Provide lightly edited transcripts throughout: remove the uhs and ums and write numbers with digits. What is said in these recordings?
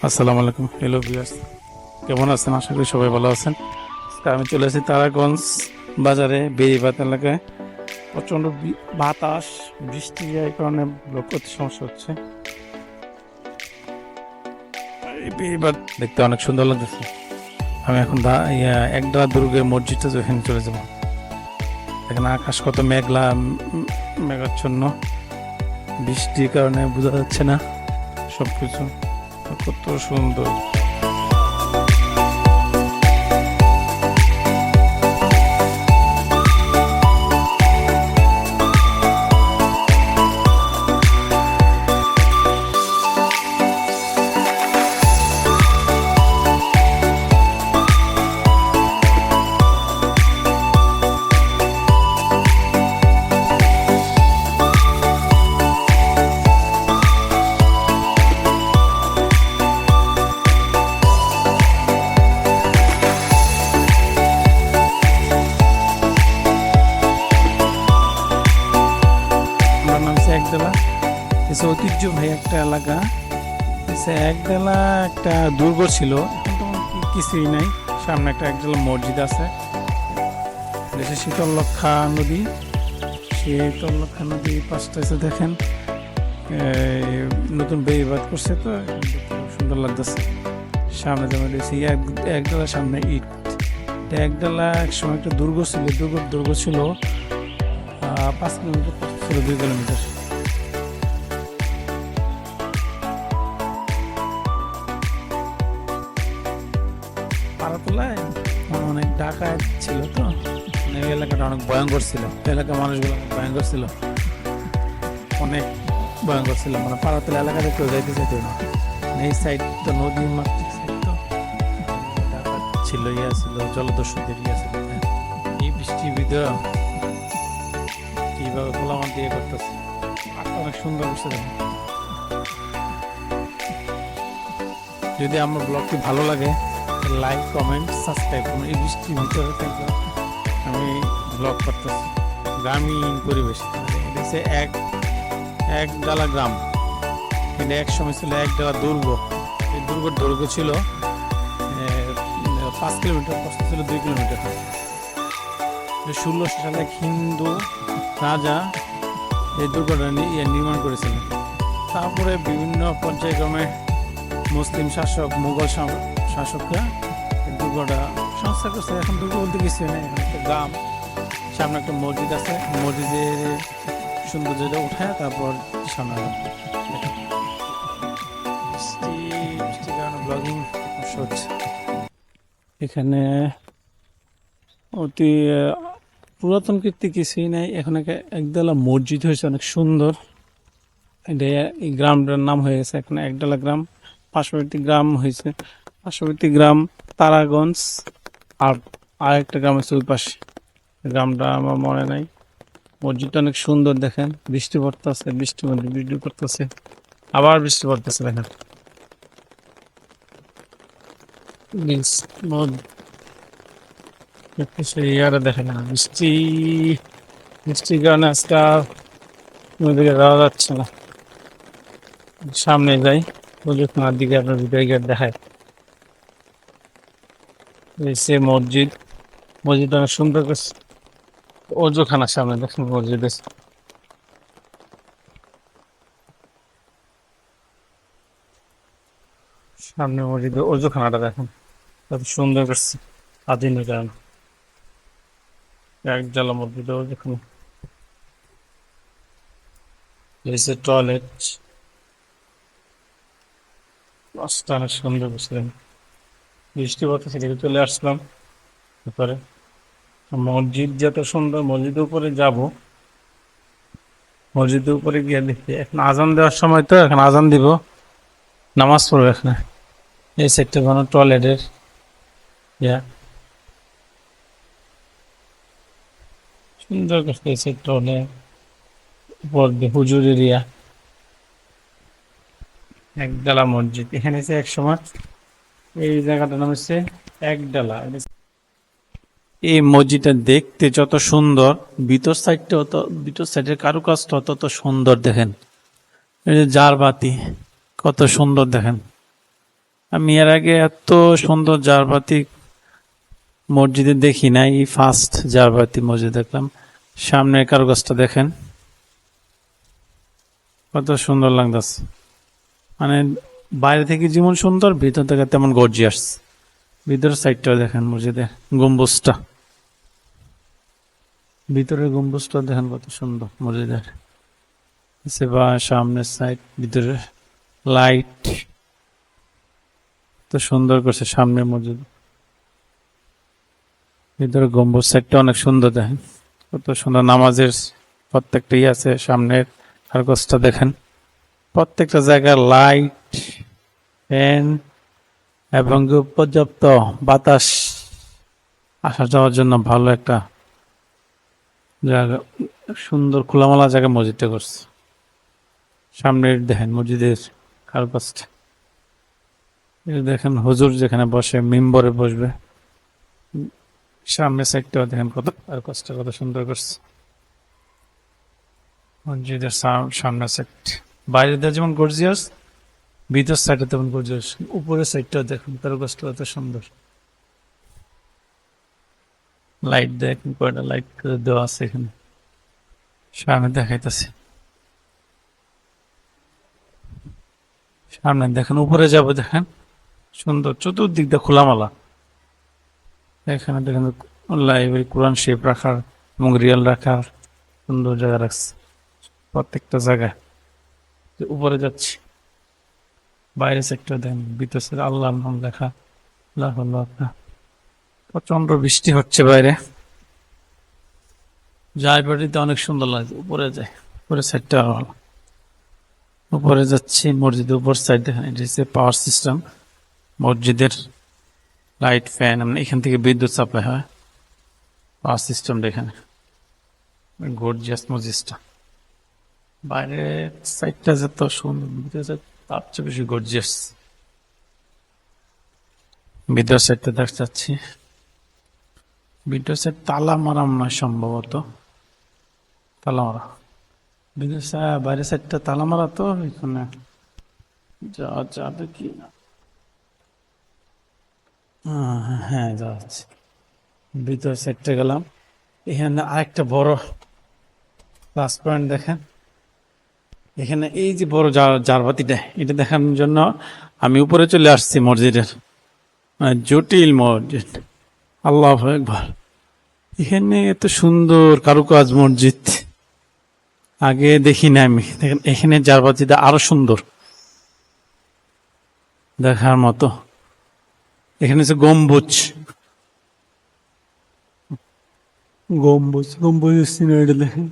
আসসালামু আলাইকুম, hello viewers, কেমন আছেন? আশা করি সবাই ভালো আছেন। আজকে আমি চলে এসেছি তারাগঞ্জ বাজারে, বেড়িবাঁধ এলাকায়। প্রচণ্ড বাতাস, বৃষ্টি, এই কারণে ব্লক করতে সমস্যা হচ্ছে। এই বেড়িবাঁধ দেখতে অনেক সুন্দর লাগতেছে। আমি এখন একডালা দুর্গের মসজিদটা ওখানে চলে যাবো। এখানে আকাশ কত মেঘলা, মেঘাচ্ছন্ন, বৃষ্টির কারণে বোঝা যাচ্ছে না সবকিছু। কত সুন্দর। একডালা ঐতিহ্যবাহী একটা এলাকা। একডালা একটা দুর্গ ছিল, এখন তো কিছুই নাই। সামনে একটা একডালা মসজিদ আছে। দেশে শীতলক্ষা নদী, শীতলক্ষা নদী পাশটা এসে দেখেন নতুন বেড়িবাঁধ করছে, তো খুব সুন্দর লাগতেছে। সামনে যেমন দেখছি একডালার সামনে ইট। একডালা এক সময় একটা দুর্গ ছিল, দুর্গ ছিল 5 কিলোমিটার, ছিল 2 কিলোমিটার। পাড়াতলায় অনেক ডাকাত ছিল, তো এই এলাকাটা অনেক ভয়ঙ্কর ছিল। এলাকার মানুষগুলো অনেক ভয়ঙ্কর ছিল, অনেক ভয়ঙ্কর ছিল। মানে পাড়াতলা এলাকাতে কেউ যাইতে চাইতো না। এই সাইড তো নদী মাতৃক সাইড, তো ডাকাত ছিল, ছিল জলদস্যুদের ছিল। এই বৃষ্টির ভিতরে কিভাবে গোলামার দিয়ে করতেছে, অনেক সুন্দর বসে। যদি আমার ব্লগটি ভালো লাগে, লাইক, কমেন্ট, সাবস্ক্রাইব করুন। এই বৃষ্টির ভিতরে থেকে আমি ব্লগ করতেছি গ্রামীণ পরিবেশ। এটা হচ্ছে একডালা গ্রাম। এটা এক সময় ছিল একডালা দুর্গ। এই দুর্গের দৈর্ঘ্য ছিল 5 কিলোমিটার, প্রস্থ ছিল 2 কিলোমিটার। 1600 সালে এক হিন্দু রাজা এই দুর্গটা নির্মাণ করেছিলেন। তারপরে বিভিন্ন পর্যায়ক্রমে মুসলিম শাসক, মুঘল শাসকরা দুর্গটা সংস্কার করছে। এখন দুর্গ বলতে কিছু নেই, এখন একটা গ্রাম। সামনে একটা মসজিদ আছে, মসজিদের সৌন্দর্যটা উঠায় তারপর সামনে বৃষ্টির কারণে ব্লগিং হচ্ছে। এখানে অতি পুরাতন কীর্তি কিছুই নেই। এখন একডালা মসজিদ হয়েছে, অনেক সুন্দর। এটা এই গ্রামটার নাম হয়ে গেছে এখন একডালা গ্রাম। পার্শ্ববর্তী গ্রাম হয়েছে, পার্শ্ববর্তী গ্রাম তারাগঞ্জ। আর একটা গ্রাম আছে ওই পাশে, গ্রামটা আমার মনে নাই। মসজিদটা অনেক সুন্দর, দেখেন। বৃষ্টি পড়তেছে, বৃষ্টি পড়তেছে, আবার বৃষ্টি পড়তেছে। দেখেন ইয়ারে দেখেন না, বৃষ্টির কারণে আজকে নদীকে যাওয়া যাচ্ছে না। সামনে যাই, ওজুখানার দিকে আপনার ভিডিও দেখায়। সে মসজিদটা অনেক সুন্দর করছে। ওজুখানার সামনে দেখেন মসজিদ, সামনে মসজিদ, ওজুখানাটা দেখেন কত সুন্দর করছে। আধুনিক একডালা মসজিদ, ওজুখানা, টয়লেট, অনেক সুন্দর করছে। বৃষ্টি পড়তেছে, চলে আসলাম উপরে। মসজিদ যত সুন্দর, মসজিদের উপরে যাব। মসজিদের উপরে গিয়ে দেখি এখন আজান দেওয়ার সময়, তো এখন আজান দিব, নামাজ পড়বো এখানে। এই সাইডটা কোনো টয়লেটের সুন্দর করছে। এই সাইডটা অনেক উপর দিয়ে হুজুর এরিয়া। একডালা মসজিদ এখানে এসে এক সময়, এই জায়গাটার নাম হচ্ছে একডালা। এই মসজিদটা দেখতে যত সুন্দর, ভিতর সাইডের কারুকাজটা তত সুন্দর। দেখেন এই যে জারবাতি, কত সুন্দর দেখেন। আমি এর আগে এত সুন্দর জারবাতি মসজিদে দেখি নাই, এই ফার্স্ট জারবাতি মসজিদ দেখলাম। সামনের কারুকাজটা দেখেন, কত সুন্দর লাগতেছে। মানে বাইরে থেকে যেমন সুন্দর, ভিতর থেকে তেমন গর্জিয়াস। ভিতরের সাইডটা দেখেন, মসজিদের গম্বুজটা, ভিতরের গম্বুজটা দেখেন কত সুন্দর মসজিদের। বা সামনের সাইড, ভিতরে লাইট তো সুন্দর করছে সামনের মসজিদ। ভিতরে গম্বুজ সাইডটা অনেক সুন্দর, দেখেন কত সুন্দর। নামাজের প্রত্যেকটা আছে সামনের কারুকাজটা দেখেন। প্রত্যেকটা জায়গায় লাইট, ফ্যান এবং পর্যাপ্ত বাতাস আসা যাওয়ার জন্য ভালো একটা জায়গা, সুন্দর খোলামেলা জায়গায় মসজিদটা করছে। সামনের দেখেন মসজিদের কারুকাজটা, দেখেন হুজুর যেখানে বসে মিম্বরে বসবে। সামনের সাইডটা দেখেন কত কারুকাজটা কত সুন্দর করছে মসজিদের সামনের সাইড। বাইরে দিয়ে যেমন গর্জিয়াস, ভিতর সাইডে তেমন গর্জিয়াস। উপরের সাইডটা দেখুন কারুকাজটা কত সুন্দর। লাইট দেখেন, কয়টা লাইট দেওয়া আছে এখানে, সামনে দেখাইতেছে। সামনে দেখেন, উপরে যাব দেখেন, সুন্দর চতুর্দিক দিয়ে খোলামেলা। এখানে দেখেন লাইব্রেরি, কোরআন শেপ রাখার এবং রিয়েল রাখার সুন্দর জায়গা রাখছে প্রত্যেকটা জায়গায়। উপরে যাচ্ছি, বাইরে সেক্টর দেখেন, ভিতর সাইডে আল্লাহর নাম লেখা। প্রচন্ড বৃষ্টি হচ্ছে বাইরে, জায়গাটিতে অনেক সুন্দর লাগছে। উপরে যায়, উপরে সাইডটা আরো ভালো। উপরে যাচ্ছি, মসজিদের উপর সাইড দেখেন, এটা হচ্ছে পাওয়ার সিস্টেম মসজিদের। লাইট, ফ্যান, এখান থেকে বিদ্যুৎ সাপ্লাই হয়। পাওয়ার সিস্টেম এখানে, গর্জিয়াস মসজিদটা। বাইরে সাইডটা যত সুন্দর, তার চেয়ে বেশি গর্জিয়াস ভিতর সাইডটা দেখতে যাচ্ছি। ভিতর সাইড তালা মারা মনে হয়, সম্ভবত তালা মারা। ভিতর বাইরের সাইডটা তালা মারা, তো এখানে যাওয়া যাবে কি না? হ্যাঁ, যাওয়া যাচ্ছে। ভিতর সাইডটা গেলাম, এখানে আরেকটা বড় প্লাস পয়েন্ট দেখেন। এখানে এই যে বড় জারবাতিটা, এটা দেখানোর জন্য আমি উপরে চলে আসছি মসজিদের। জটিল মসজিদ, আল্লাহু আকবার। এখানে এত সুন্দর কারুকাজ মসজিদ আগে দেখি না আমি। দেখেন এখানে জারবাতিটা আরো সুন্দর, দেখার মতো। এখানে হচ্ছে গম্বুজ, গম্বুজ গম্বুজ সিনারিটা দেখেন,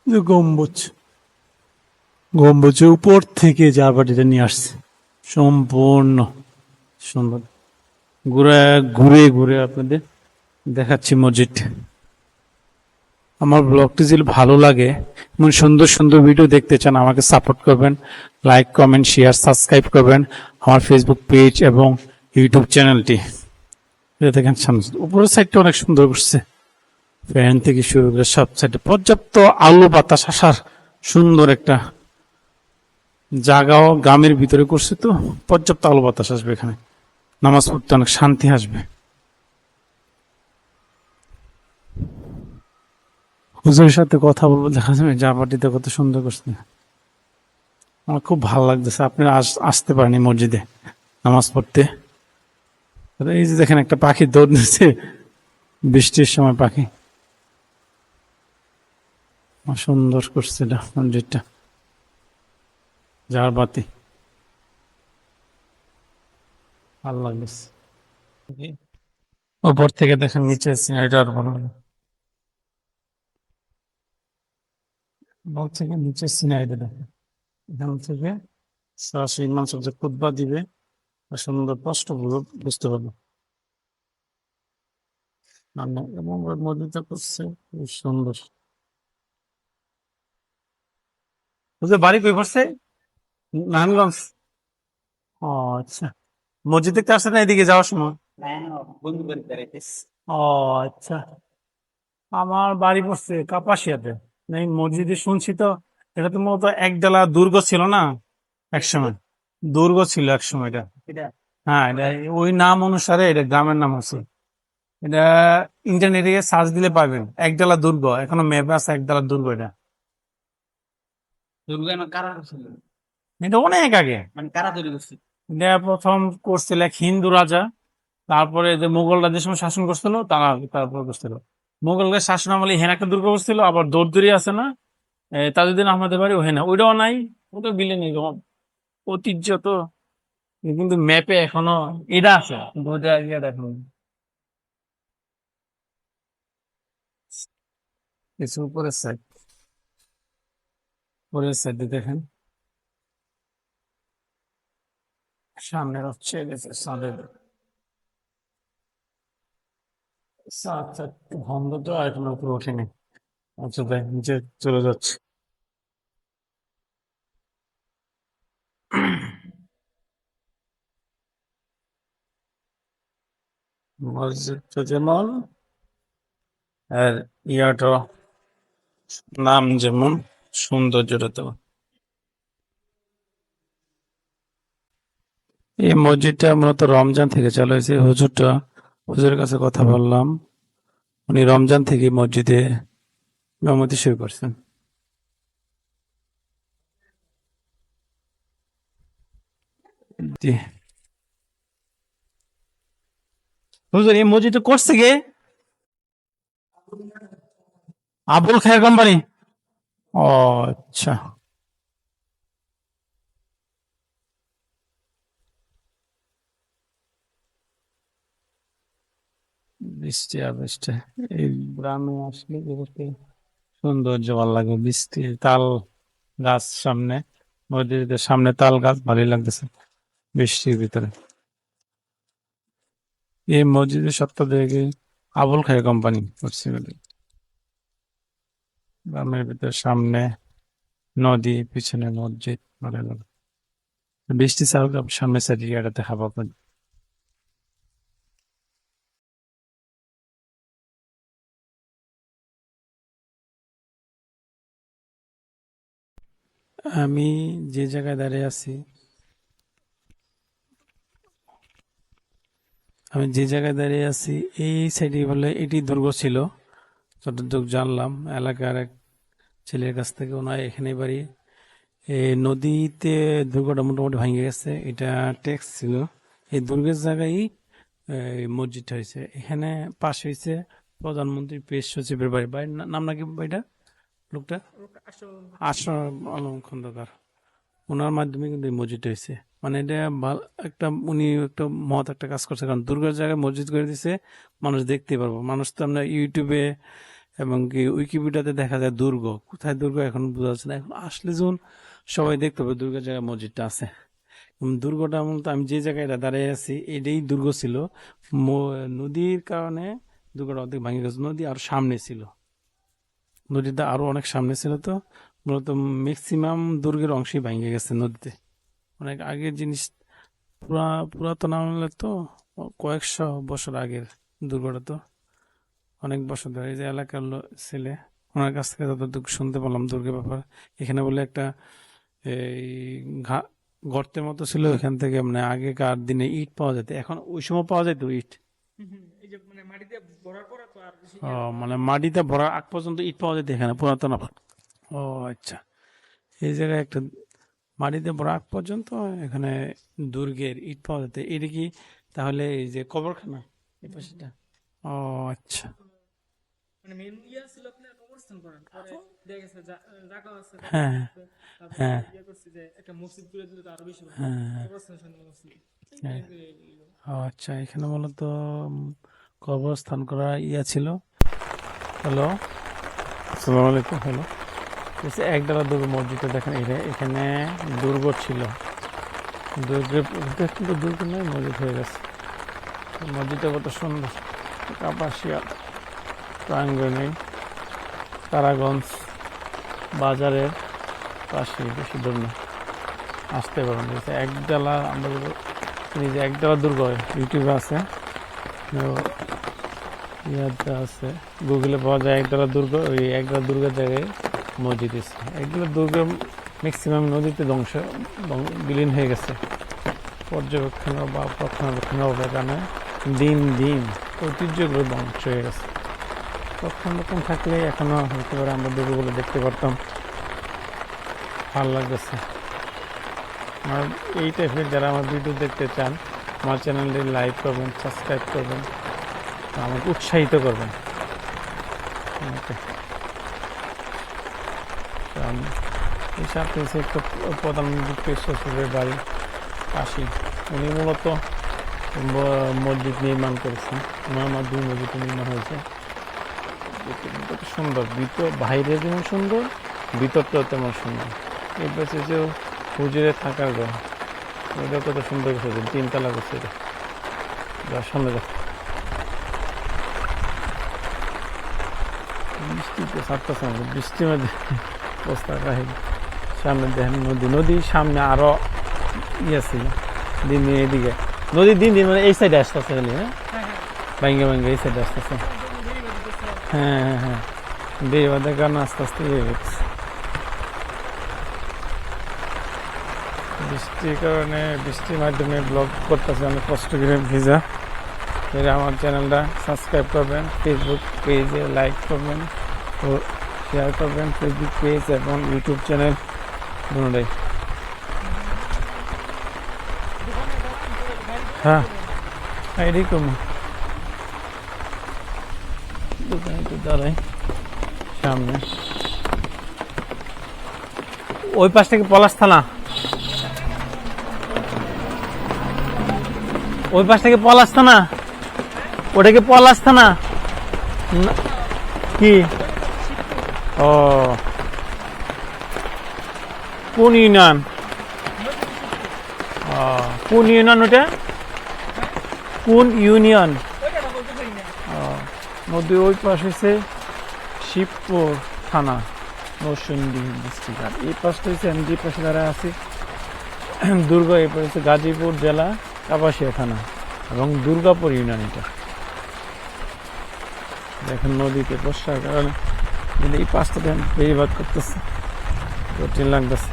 যে গম্বুজ, গম্বুজের উপর থেকে জারবাতিটা নিয়ে আসছে সম্পূর্ণ সুন্দর। ঘুরে ঘুরে ঘুরে আপনাদের দেখাচ্ছি মসজিদ। আমার ব্লগটি যদি ভালো লাগে, এমন সুন্দর সুন্দর ভিডিও দেখতে চান, আমাকে সাপোর্ট করবেন। লাইক, কমেন্ট, শেয়ার, সাবস্ক্রাইব করবেন আমার ফেসবুক পেজ এবং ইউটিউব চ্যানেলটি। দেখেন সামনে উপরের সাইডটা অনেক সুন্দর করছে, ফ্যান থেকে শুরু করে সব সাইডে পর্যাপ্ত আলো বাতাস আসার সুন্দর একটা জায়গাও গ্রামের ভিতরে করছে, তো পর্যাপ্ত আলো বাতাস আসবে এখানে, নামাজ পড়তে অনেক শান্তি আসবে। হুজুরের সাথে কথা বলবো, দেখা যাবে জারবাতিটা কত সুন্দর করছে। আমার খুব ভালো লাগতেছে। আপনারা আসতে পারেনি মসজিদে নামাজ পড়তে। এই যে দেখেন একটা পাখি দৌড় দিচ্ছে, বৃষ্টির সময় পাখি। সুন্দর করছে এটা মসজিদটা, জারবাতি ভালো লাগতেছে। উপর থেকে দেখেন নিচে সিনারিটা আর ভালো লাগে। উপর থেকে নিচে সিনারিটা দেখেন, এখান থেকে সরাসরি ইমাম সাহেব যে খুতবা দিবে, সুন্দর স্পষ্ট বুঝতে পারবো। এবং ওর মসজিদটা করছে খুব সুন্দর। বুঝলে বাড়ি কই পড়ছে? নারায়ণগঞ্জ। ও আচ্ছা, মসজিদ দেখতে আসছে না এদিকে যাওয়ার সময়? ও আচ্ছা, আমার বাড়ি পড়ছে কাপাসিয়াতে। এই মসজিদে শুনছি তো, এটা তো মূলত একডালা দুর্গ ছিল না একসময়। দুর্গ ছিল এক সময় এটা। এটা হ্যাঁ, এটা ওই নাম অনুসারে এটা গ্রামের নাম আছে। এটা ইন্টারনেটে সার্চ দিলে পাবেন, একডালা দুর্গ, এখনো ম্যাপে আছে একডালা দুর্গ। এটা দুর্গ কারা ছিল, এটা অনেক আগে। মানে কারা তৈরি করছে? এটা প্রথম করছিল এক হিন্দু রাজা, তারপরে যে মোগলরা যে সময় শাসন করছিল তারা তারপর করছিল। মোগলদের শাসন আমলে এখানে একটা দুর্গ করছিল, আবার দৌড়দুরি আছে না, তাজউদ্দিন আহমদের বাড়ি ওখানে, ওইটাও নাই। ওটা বিলেন এরকম ঐতিহ্য তো, কিন্তু ম্যাপে এখনো এটা আছে, কিন্তু ওটা ইয়ে দেখুন কিছু উপরের সাইড, উপরের সাইডে দেখেন সামনে হচ্ছে সাদের আচ্ছা, একটু বন্ধ তো এখনো উপরে ওঠেনি। আচ্ছা দেখ নিচে চলে যাচ্ছে। মসজিদটা যেমন আর ইয়াটা নাম যেমন, সৌন্দর্যটা তো। এই মসজিদটা মূলত রমজান থেকে চালু হয়েছে। হুজুরের কাছে কথা বললাম, উনি রমজান থেকে মসজিদে ইমামতি শুরু করছেন। জি হুজুর, এই মসজিদটা করছে কে? আবুল খায়ের কোম্পানি। ও আচ্ছা। বৃষ্টি আর বৃষ্টি, এই গ্রামে আসলে এগুলোতে সৌন্দর্য ভালো লাগে। বৃষ্টি, তাল গাছ সামনে, মসজিদের সামনে তাল গাছ, ভালোই লাগতেছে বৃষ্টির ভিতরে। এই মসজিদের সত্তা দেখে আবুল খায়ের কোম্পানি করছে বলে। গ্রামের ভিতরে সামনে নদী, পিছনে মসজিদ, ভালো লাগে। বৃষ্টি ছাড়ুক, সামনে সাইড এরিয়াটা দেখা পাবেন। আমি যে জায়গায় দাঁড়িয়ে আছি, এই সাইডে বলে এটি দুর্গ ছিল, যতটুকু জানলাম এলাকার এক ছেলের কাছ থেকে। ওনার এখানে বাড়ি। এই নদীতে দুর্গটা মোটামুটি ভেঙে গেছে, এটা ট্যাক্স ছিল। এই দুর্গের জায়গায় এই মসজিদটা হয়েছে। এখানে পাশে হয়েছে প্রধানমন্ত্রী পেশ সচিবের বাড়ি। বাড়ির নাম নাকি বাড়িটা, লোকটা আশরাফ আলম খন্দকার, ওনার মাধ্যমে কিন্তু এই মসজিদটা হয়েছে। মানে এটা একটা উনি একটা মহৎ একটা কাজ করছে, কারণ দুর্গার জায়গায় মসজিদ করে দিছে, মানুষ দেখতে পারবো। মানুষ তো আমরা ইউটিউবে এবং কি উইকিপিডিয়াতে দেখা যায় দুর্গ, কোথায় দুর্গ এখন বোঝা যাচ্ছে না। এখন আসলে যখন সবাই দেখতে পাবে দুর্গার জায়গায় মসজিদটা আছে। দুর্গটা মূলত আমি যে জায়গায় দাঁড়িয়ে আছি এটাই দুর্গ ছিল। নদীর কারণে দুর্গটা অর্ধেক ভেঙে গেছে। নদী আরো সামনে ছিল, নদীটা আরো অনেক সামনে ছিল, তো মূলত ম্যাক্সিমাম দুর্গের অংশই ভেঙে গেছে নদীতে। অনেক আগের জিনিস, পুরাতন আমলে তো, কয়েকশো বছর আগের দুর্গটা তো, অনেক বছর ধরে। এই যে এলাকার ছেলে, ওনার কাছ থেকে যতটুকু শুনতে পেলাম দুর্গের ব্যাপার, এখানে বলে একটা এই গর্তের মতো ছিল, ওইখান থেকে মানে আগেকার দিনে ইট পাওয়া যেত। এখন ওই সময় পাওয়া যেত ইট। এই যে মানে মাটিতে ভরার পরে তো আর বেশি ও মানে মাটিতে ভরার আগ পর্যন্ত ইট পাওয়া যেত এখানে, পুরাতন ও আচ্ছা। এই জায়গায় একটা মাটিতে ভরা আগ পর্যন্ত এখানে দুর্গের ইট পাওয়া যেত। এটা কি তাহলে এই যে কবরখানা এই পাশেটা? ও আচ্ছা। মানে মেন ইয়া ছিল আপনার কবরস্থান করার পরে দেখা গেছে জায়গা আছে, হ্যাঁ তারপরে হ্যাঁ ইয়া করছে যে একটা মসজিদ করে দিলে তো আরো বেশি ভালো, হ্যাঁ কবরস্থানের সঙ্গে মসজিদ। হ্যাঁ। ও আচ্ছা, এখানে মূলত কবরস্থান করা ইয়া ছিল। হ্যালো, আসসালামু আলাইকুম। হ্যালো, একডালা দুর্গ মসজিদটা দেখেন, এখানে দুর্গ ছিল। দুর্গের কিন্তু দুর্গ নয়, মসজিদ হয়ে গেছে। মসজিদটা কত সুন্দর, কাপাসিয়া প্রাঙ্গণে, তারাগঞ্জ বাজারের পাশে, বেশি দূর না, আসতে পারবেন। একডালা, আমরা যে একডালা দুর্গ ইউটিউবে আছে, ইয়াতে আছে, গুগলে পাওয়া যায় একডালা দুর্গ। ওই একডালা দুর্গের জায়গায় মসজিদ আছে। একডালা দুর্গের ম্যাক্সিমাম নদীতে বিলীন হয়ে গেছে। পর্যবেক্ষণ বা রক্ষণাবেক্ষণের অভাবের কারণে দিন দিন ঐতিহ্যগুলো ধ্বংস হয়ে গেছে। রক্ষণাবেক্ষণ থাকলে এখনো হতে পারে আমরা দুর্গগুলো দেখতে পারতাম। ভালো লাগতেছে। আর এই টাইপের যারা আমার ভিডিও দেখতে চান আমার চ্যানেলটি লাইক করবেন, সাবস্ক্রাইব করবেন, আমাকে উৎসাহিত করবেন। এই সাথে একটা প্রধানমন্ত্রী শ্বশুরের বাড়ি কাশি। উনি মূলত মসজিদ নির্মাণ করেছেন। ওনার মাধ্যমে মসজিদ নির্মাণ হয়েছে। কত সুন্দর, বাইরে যেমন সুন্দর, ভিতরটাও তেমন সুন্দর। এই পাশে যে হুজুরে থাকার ঘর, ওইটা কত সুন্দর করছে, 3 তলা করছে। যার সামনে দেখ বৃষ্টিতে ছাড়তেছে না, বৃষ্টির মধ্যে অবস্থা রাখি। সামনে দেখেন নদীর সামনে আরো ছিল দিন দিন এদিকে নদী দিন দিন মানে এই সাইডে আসতেছে খালি। হ্যাঁ, ভাঙ্গে এই সাইডে আসতেছে। হ্যাঁ, বেড়িবাঁধের কারণে আস্তে আস্তে ইয়ে হচ্ছে। বৃষ্টির কারণে, বৃষ্টির মাধ্যমে ব্লগ করতেছে অনেক কষ্ট করে ভিজা। আমার চ্যানেলটা সাবস্ক্রাইব করবেন, ফেসবুক পেজে লাইক করবেন ও শেয়ার করবেন, ফেসবুক পেজ এবং ইউটিউব চ্যানেল দুটোই। হ্যাঁ, এরকম দোকানে তো দাঁড়াই সামনে। ওই পাশ থেকে পলাশ থানা, ওই পাশ থেকে পলাশ থানা, ওটা কি পলাশ থানা কি? ও, কোন ইউনিয়ন? কোন ইউনিয়ন ওটা? কোন ইউনিয়ন? নদীর ওই পাশ হচ্ছে শিবপুর থানা, নরসিংদী ডিস্ট্রিক্ট। আর এই পাশটা হচ্ছে আমি যে পাশে দাঁড়ায় আছি দুর্গা, এই পাশে হচ্ছে গাজীপুর জেলা কাপাসিয়া থানা এবং দুর্গাপুর ইউনিয়ন। এটা দেখেন নদীতে বর্ষার কারণে এই পাশটা দেখেন বেড়িবাঁধ করতেছে, কঠিন লাগতেছে।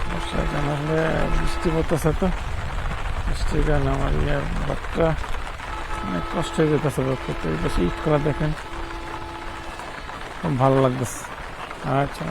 বর্ষার কারণে আসলে বৃষ্টি পড়তেছে, তো বৃষ্টির কারণে আমার বাটটা অনেক কষ্ট হয়ে যেতেছে। করতে বেশি ঈদ করা দেখেন, খুব ভালো লাগতেছে। আচ্ছা,